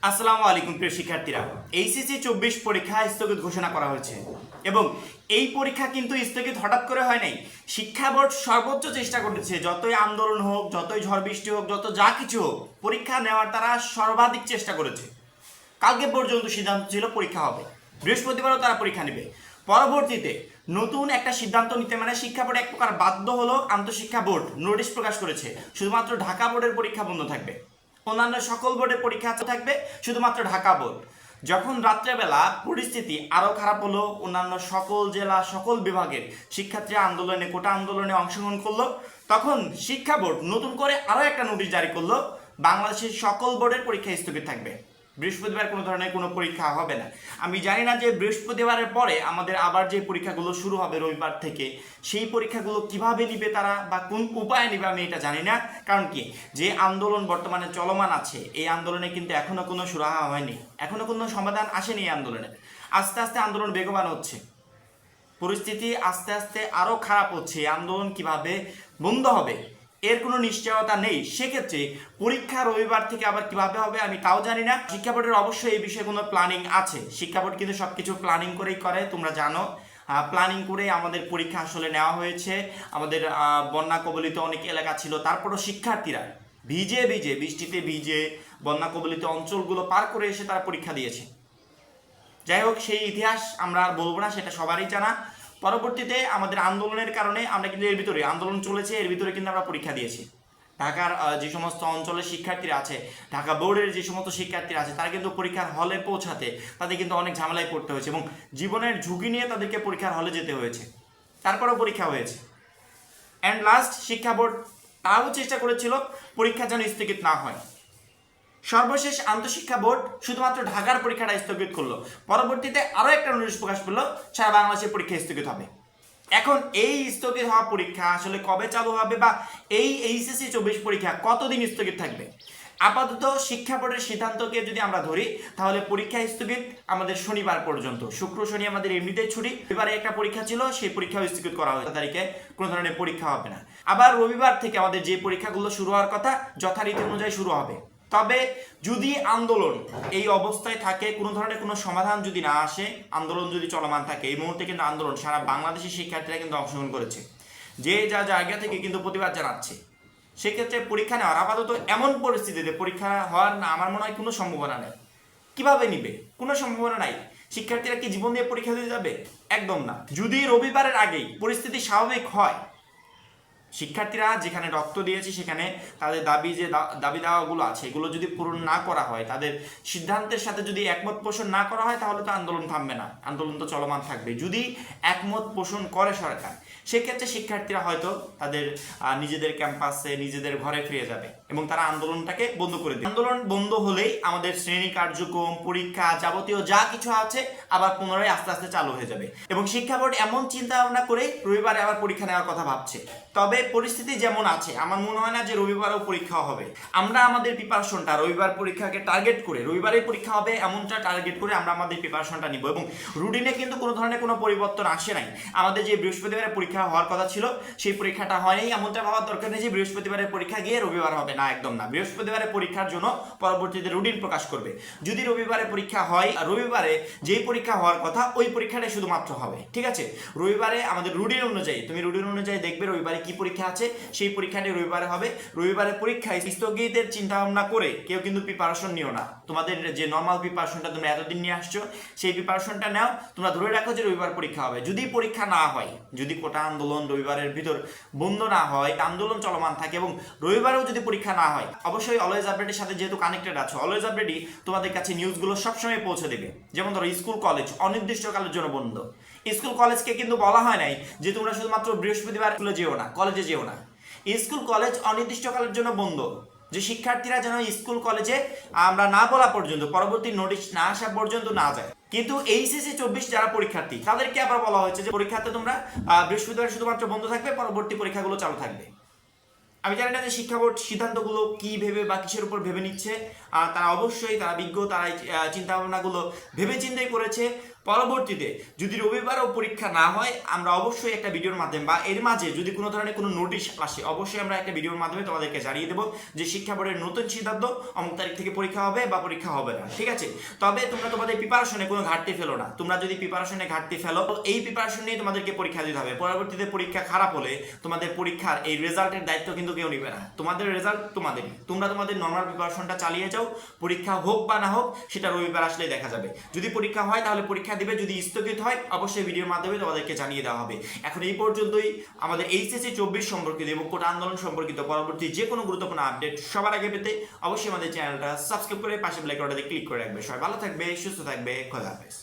আসসালামু আলাইকুম প্রিয় শিক্ষার্থীরা। এইচএসসি 24 পরীক্ষা স্থগিত ঘোষণা করা হয়েছে এবং এই পরীক্ষা কিন্তু স্থগিত হঠাৎ করে হয় নাই। শিক্ষা বোর্ড সর্বোচ্চ চেষ্টা করেছে, যতই আন্দোলন হোক, যতই ঝড় বৃষ্টি হোক, যত যা কিছু হোক, পরীক্ষা নেওয়ার তারা সর্বাধিক চেষ্টা করেছে। কালকে পর্যন্ত সিদ্ধান্ত ছিল পরীক্ষা হবে, বৃহস্পতিবারও তারা পরীক্ষা নেবে। পরবর্তীতে নতুন একটা সিদ্ধান্ত নিতে মানে শিক্ষা বোর্ড এক প্রকার বাধ্য হলো। আন্তঃশিক্ষা বোর্ড নোটিশ প্রকাশ করেছে, শুধুমাত্র ঢাকা বোর্ডের পরীক্ষা বন্ধ থাকবে, অন্যান্য সকল বোর্ডের পরীক্ষা থাকবে, শুধুমাত্র ঢাকা বোর্ড। যখন রাত্রেবেলা পরিস্থিতি আরও খারাপ হলো, অন্যান্য সকল জেলা সকল বিভাগের শিক্ষার্থীরা আন্দোলনে কোটা আন্দোলনে অংশগ্রহণ করলো, তখন শিক্ষা বোর্ড নতুন করে আরও একটা নোটিশ জারি করলো, বাংলাদেশের সকল বোর্ডের পরীক্ষা স্থগিত থাকবে, বৃহস্পতিবার কোনো ধরনের কোনো পরীক্ষা হবে না। আমি জানি না যে বৃহস্পতিবারের পরে আমাদের আবার যে পরীক্ষাগুলো শুরু হবে রবিবার থেকে, সেই পরীক্ষাগুলো কিভাবে নিবে তারা বা কোন উপায়ে নিবে আমি এটা জানি না। কারণ কি, যে আন্দোলন বর্তমানে চলমান আছে, এই আন্দোলনে কিন্তু এখনো কোনো সুরাহা হয়নি, এখনো কোনো সমাধান আসেনি এই আন্দোলনে। আস্তে আস্তে আন্দোলন বেগবান হচ্ছে, পরিস্থিতি আস্তে আস্তে আরও খারাপ হচ্ছে। আন্দোলন কিভাবে বন্ধ হবে এর কোনো নিশ্চয়তা নেই। সেক্ষেত্রে পরীক্ষা রবিবার থেকে আবার কিভাবে হবে আমি তাও জানি না। শিক্ষা বোর্ডের অবশ্যই এই বিষয়ে কোনো প্ল্যানিং আছে, শিক্ষা বোর্ড কিন্তু সব কিছু প্ল্যানিং করেই করে, তোমরা জানো। প্ল্যানিং করে আমাদের পরীক্ষা আসলে নেওয়া হয়েছে। আমাদের বন্যা কবলিত অনেক এলাকা ছিল, তারপরও শিক্ষার্থীরা ভিজে ভিজে, বৃষ্টিতে ভিজে, বন্যা কবলিত অঞ্চলগুলো পার করে এসে তারা পরীক্ষা দিয়েছে। যাই হোক, সেই ইতিহাস আমরা আর বলবো না, সেটা সবারই জানা। পরবর্তীতে আমাদের আন্দোলনের কারণে আমরা কিন্তু এর ভিতরে আন্দোলন চলেছে, এর ভিতরে কিন্তু আমরা পরীক্ষা দিয়েছি। ঢাকার যে সমস্ত অঞ্চলের শিক্ষার্থীরা আছে, ঢাকা বোর্ডের যে সমস্ত শিক্ষার্থীরা আছে, তারা কিন্তু পরীক্ষার হলে পৌঁছাতে তাদের কিন্তু অনেক ঝামেলায় পড়তে হয়েছে এবং জীবনের ঝুঁকি নিয়ে তাদেরকে পরীক্ষার হলে যেতে হয়েছে, তারপরেও পরীক্ষা হয়েছে। অ্যান্ড লাস্ট শিক্ষা বোর্ড তাও চেষ্টা করেছিল পরীক্ষা যেন স্থগিত না হয়। সর্বশেষ আন্তঃশিক্ষা বোর্ড শুধুমাত্র ঢাকার পরীক্ষাটা স্থগিত করলো, পরবর্তীতে আরও একটা নোটিশ প্রকাশ করলো সারা বাংলাদেশের পরীক্ষা স্থগিত হবে। এখন এই স্থগিত হওয়া পরীক্ষা আসলে কবে চালু হবে বা এই এইচএসসি 24 পরীক্ষা কতদিন স্থগিত থাকবে? আপাতত শিক্ষা বোর্ডের সিদ্ধান্তকে যদি আমরা ধরি, তাহলে পরীক্ষা স্থগিত আমাদের শনিবার পর্যন্ত। শুক্র শনি আমাদের এমনিতেই ছুটি, এবারে একটা পরীক্ষা ছিল, সেই পরীক্ষাও স্থগিত করা হয়েছে, তারিখে কোনো ধরনের পরীক্ষা হবে না। আবার রবিবার থেকে আমাদের যে পরীক্ষাগুলো শুরু হওয়ার কথা যথারীতি অনুযায়ী শুরু হবে। তবে যদি আন্দোলন এই অবস্থায় থাকে, কোনো ধরনের কোনো সমাধান যদি না আসে, আন্দোলন যদি চলমান থাকে, এই মুহূর্তে কিন্তু আন্দোলন সারা বাংলাদেশের শিক্ষার্থীরা কিন্তু অংশগ্রহণ করেছে, যে যা জায়গা থেকে কিন্তু প্রতিবাদ জানাচ্ছে, সেক্ষেত্রে পরীক্ষা নেওয়ার আপাতত এমন পরিস্থিতিতে পরীক্ষা হওয়ার না আমার মনে হয় কোনো সম্ভাবনা নেই। কিভাবে নিবে? কোনো সম্ভাবনা নাই। শিক্ষার্থীরা কি জীবন দিয়ে পরীক্ষা দিতে যাবে? একদম না। যদি রবিবারের আগেই পরিস্থিতি স্বাভাবিক হয়, শিক্ষার্থীরা যেখানে রক্ত দিয়েছে, সেখানে তাদের দাবি যে দাবি দাওয়াগুলো আছে, এগুলো যদি পূরণ না করা হয়, তাদের সিদ্ধান্তের সাথে যদি একমত পোষণ না করা হয়, তাহলে তো আন্দোলন থামবে না, আন্দোলন তো চলমান থাকবে। যদি একমত পোষণ করে সরকার, সেক্ষেত্রে শিক্ষার্থীরা হয়তো তাদের নিজেদের ক্যাম্পাসে নিজেদের ঘরে ফিরে যাবে এবং তারা আন্দোলনটাকে বন্ধ করে দেবে। আন্দোলন বন্ধ হলেই আমাদের শ্রেণী কার্যক্রম, পরীক্ষা, যাবতীয় যা কিছু আছে আবার পুনরায় আস্তে আস্তে চালু হয়ে যাবে এবং শিক্ষা বোর্ড এমন চিন্তা ভাবনা করে রবিবারে আবার পরীক্ষা নেওয়ার কথা ভাবছে। তবে পরিস্থিতি যেমন আছে, আমার মনে হয় না যে রবিবারেও পরীক্ষা হবে। আমরা আমাদের প্রিপারেশনটা রবিবার পরীক্ষাকে টার্গেট করে, রবিবারে পরীক্ষা হবে এমনটা টার্গেট করে আমরা আমাদের প্রিপারেশনটা নিব এবং রুটিনে কিন্তু কোনো ধরনের কোনো পরিবর্তন আসে নাই। আমাদের যে বৃহস্পতিবারে পরীক্ষা হওয়ার কথা ছিল, সেই পরীক্ষাটা হয়নি। এমনটা ভাবার দরকার নেই যে বৃহস্পতিবারের পরীক্ষা গিয়ে রবিবার হবে, না, একদম না। বৃহস্পতিবারে পরীক্ষার জন্য পরবর্তীতে রুটিন প্রকাশ করবে। যদি রবিবারে পরীক্ষা হয়, রবিবারে যেই পরীক্ষা হওয়ার কথা ওই পরীক্ষাটাই শুধুমাত্র হবে, ঠিক আছে? রবিবারে আমাদের রুটিন অনুযায়ী, তুমি রুটিন অনুযায়ী দেখবে রবিবারে কি পরীক্ষা আছে, সেই পরীক্ষাটি রবিবারে হবে। রবিবারে পরীক্ষায় স্থগিতের চিন্তা ভাবনা করে কেউ কিন্তু প্রিপারেশন নিও না। তোমাদের যে নর্মাল প্রিপারেশনটা তোমরা এতদিন নিয়ে আসছো, সেই প্রিপারেশনটা নাও। তোমরা ধরে রাখো যে রবিবার পরীক্ষা হবে। যদি পরীক্ষা না হয়, যদি কোটা আন্দোলন রবিবারের ভিতর বন্ধ না হয়, আন্দোলন চলমান থাকে এবং রবিবারেও যদি পরীক্ষা না হয়, অবশ্যই অলওয়েজ আপডেটের সাথে যেহেতু কানেক্টেড আছো, অলওয়েজ আপডেটই তোমাদের কাছে নিউজগুলো সবসময় পৌঁছে দেবে। যেমন ধরো স্কুল কলেজ অনির্দিষ্টকালের জন্য বন্ধ। স্কুল কলেজকে কিন্তু বলা হয় নাই যে তোমরা শুধুমাত্র বৃহস্পতিবার স্কুলে যেও না, কলেজে যেও না। স্কুল কলেজ অনির্দিষ্টকালের জন্য বন্ধ, যে শিক্ষার্থীরা যেন স্কুল কলেজে আমরা না বলা পর্যন্ত, পরবর্তী নোটিশ না আসা পর্যন্ত না যায়। কিন্তু এইচএসসি 24 যারা পরীক্ষার্থী, তাদেরকে আবার বলা হয়েছে যে পরীক্ষাতে তোমরা বৃহস্পতিবার শুধুমাত্র বন্ধ থাকবে, পরবর্তী পরীক্ষাগুলো চালু থাকবে। আমি জানি না যে শিক্ষা বোর্ড সিদ্ধান্তগুলো কি ভেবে বা কিসের উপর ভেবে নিচ্ছে। তারা অবশ্যই, তারা বিজ্ঞ, তারা চিন্তা ভাবনাগুলো ভেবে চিন্তাই করেছে। পরবর্তীতে যদি রবিবারও পরীক্ষা না হয় আমরা অবশ্যই একটা ভিডিওর মাধ্যমে বা এর মাঝে যদি কোনো ধরনের কোনো নোটিশ আসে অবশ্যই আমরা একটা ভিডিওর মাধ্যমে তোমাদেরকে জানিয়ে দেবো যে শিক্ষা বোর্ডের নতুন সিদ্ধান্ত অমুক তারিখ থেকে পরীক্ষা হবে বা পরীক্ষা হবে না, ঠিক আছে। তবে তোমরা তোমাদের প্রিপারেশনে কোনো ঘাটতি ফেলো না। তোমরা যদি প্রিপারেশনে ঘাটতি ফেলো, এই প্রিপারেশন নিয়ে তোমাদেরকে পরীক্ষা দিতে হবে। পরবর্তীতে পরীক্ষা খারাপ হলে তোমাদের পরীক্ষার এই রেজাল্টের দায়িত্ব কিন্তু কেউ নেবে না। তোমাদের রেজাল্ট তোমাদেরই, তোমরা তোমাদের নর্মাল প্রিপারেশনটা চালিয়ে যাও। পরীক্ষা হোক বা না হোক সেটা রবিবার আসলেই দেখা যাবে। যদি পরীক্ষা হয় তাহলে পরীক্ষা দিবে, যদি স্থগিত হয় অবশ্যই ভিডিওর মাধ্যমে তোমাদেরকে জানিয়ে দেওয়া হবে। এখন এই পর্যন্তই আমাদের এইচএসসি 24 সম্পর্কিত এবং কোটা আন্দোলন সম্পর্কিত পরবর্তী যে কোনো গুরুত্বপূর্ণ আপডেট সবার আগে পেতে অবশ্যই আমাদের চ্যানেলটা সাবস্ক্রাইব করে পাশে বেল আইকনটাতে ক্লিক করে রাখবে। সবাই ভালো থাকবে, সুস্থ থাকবে, খোদা হাফেজ।